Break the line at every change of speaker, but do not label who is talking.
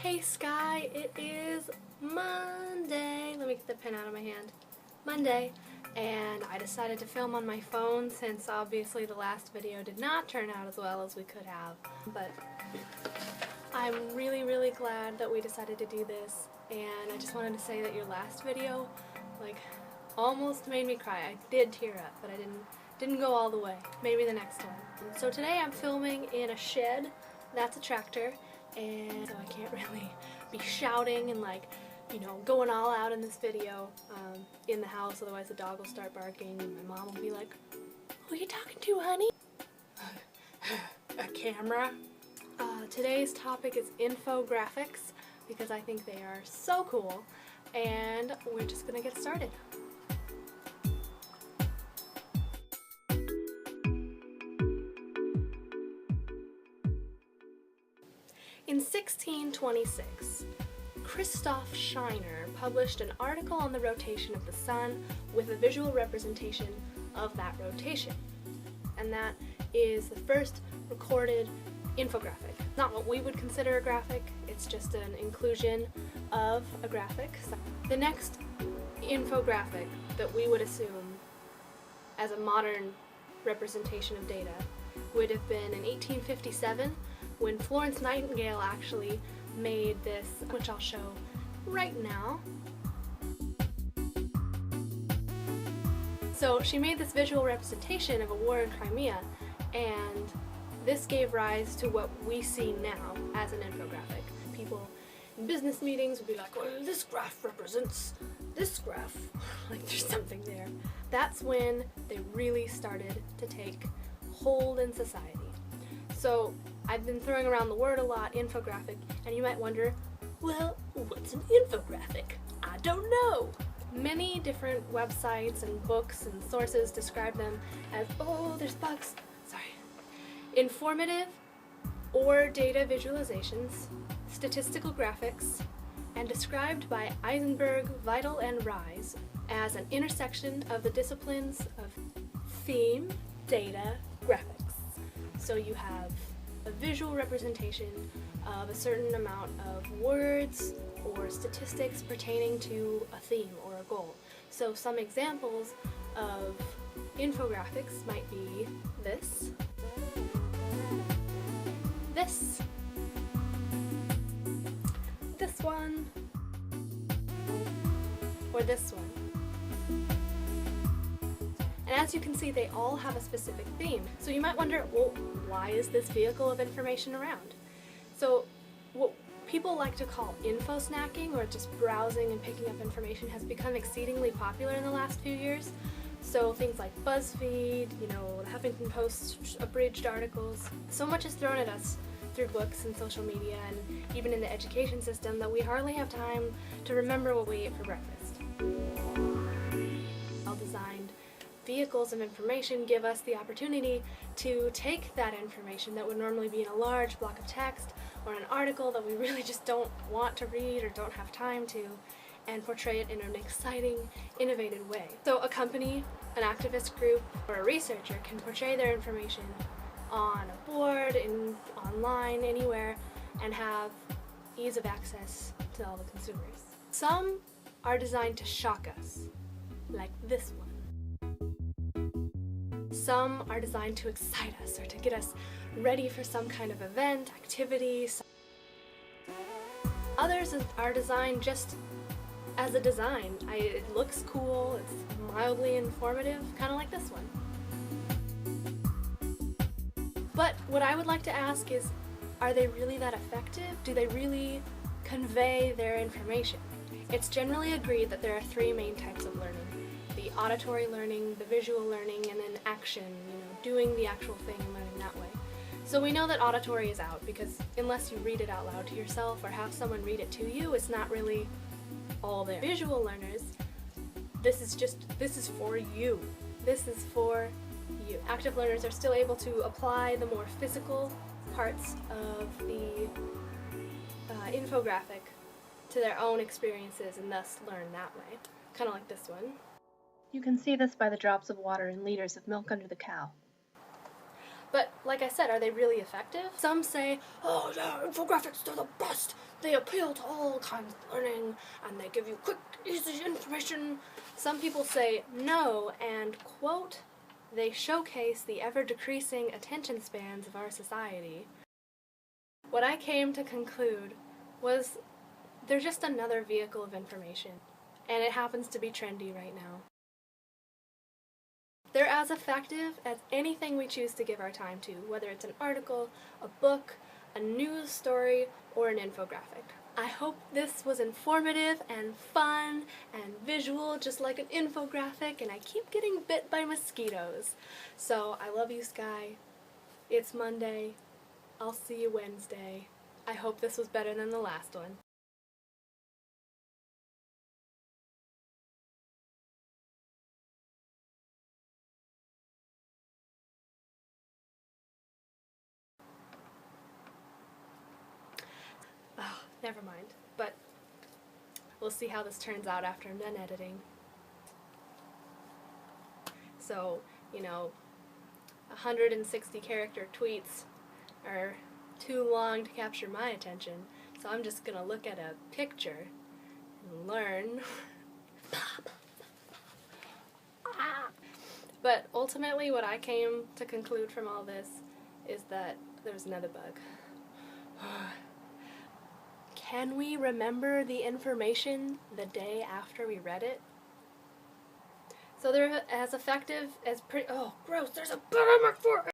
Hey Sky, it is Monday. Let me get the pen out of my hand. Monday, and I decided to film on my phone since obviously the last video did not turn out as well as we could have. But I'm really glad that we decided to do this, and I just wanted to say that your last video, almost made me cry. I did tear up, but I didn't go all the way. Maybe the next time. So today I'm filming in a shed. That's a tractor, and so I can't really be shouting and going all out in this video in the house, otherwise the dog will start barking and my mom will be like, "Who are you talking to, honey?" A camera. Today's topic is infographics because I think they are so cool, and we're just gonna get started. In 1626, Christoph Scheiner published an article on the rotation of the sun with a visual representation of that rotation. And that is the first recorded infographic. Not what we would consider a graphic, it's just an inclusion of a graphic. The next infographic that we would assume as a modern representation of data would have been in 1857, when Florence Nightingale actually made this, which I'll show right now. So she made this visual representation of a war in Crimea, and this gave rise to what we see now as an infographic. People in business meetings would be like, "Well, this graph represents this graph," like there's something there. That's when they really started to take hold in society. So I've been throwing around the word a lot, infographic, and you might wonder, well, what's an infographic? I don't know. Many different websites and books and sources describe them as, oh, there's bugs, sorry, informative or data visualizations, statistical graphics, and described by Eisenberg, Vital, and Rise as an intersection of the disciplines of theme, data, graphics. So you have a visual representation of a certain amount of words or statistics pertaining to a theme or a goal. So some examples of infographics might be this, this one, or this one. And as you can see, they all have a specific theme. So you might wonder, well, why is this vehicle of information around? So what people like to call info snacking, or just browsing and picking up information, has become exceedingly popular in the last few years. So things like BuzzFeed, the Huffington Post abridged articles. So much is thrown at us through books and social media and even in the education system that we hardly have time to remember what we ate for breakfast. Well-designed vehicles of information give us the opportunity to take that information that would normally be in a large block of text or an article that we really just don't want to read or don't have time to, and portray it in an exciting, innovative way. So a company, an activist group, or a researcher can portray their information on a board, online, anywhere, and have ease of access to all the consumers. Some are designed to shock us, like this one. Some are designed to excite us or to get us ready for some kind of event, activity. Others are designed just as a design. It looks cool, it's mildly informative, kind of like this one. But what I would like to ask is, are they really that effective? Do they really convey their information? It's generally agreed that there are three main types of learning. The auditory learning, the visual learning, and then action, doing the actual thing and learning that way. So we know that auditory is out because unless you read it out loud to yourself or have someone read it to you, it's not really all there. Visual learners, this is for you. This is for you. Active learners are still able to apply the more physical parts of the infographic to their own experiences and thus learn that way. Kind of like this one. You can see this by the drops of water in liters of milk under the cow. But like I said, are they really effective? Some say, oh yeah, infographics, they're the best. they appeal to all kinds of learning, and they give you quick, easy information. Some people say no, and, quote, they showcase the ever-decreasing attention spans of our society. What I came to conclude was they're just another vehicle of information, and it happens to be trendy right now. They're as effective as anything we choose to give our time to, whether it's an article, a book, a news story, or an infographic. I hope this was informative and fun and visual, just like an infographic, and I keep getting bit by mosquitoes. So I love you, Sky. It's Monday. I'll see you Wednesday. I hope this was better than the last one. Oh, never mind. But we'll see how this turns out after I'm done editing. So, 160 character tweets are too long to capture my attention, so I'm just gonna look at a picture and learn. But ultimately what I came to conclude from all this is that there's another bug. Can we remember the information the day after we read it? So they're as effective as oh gross, there's a bug on my forehead!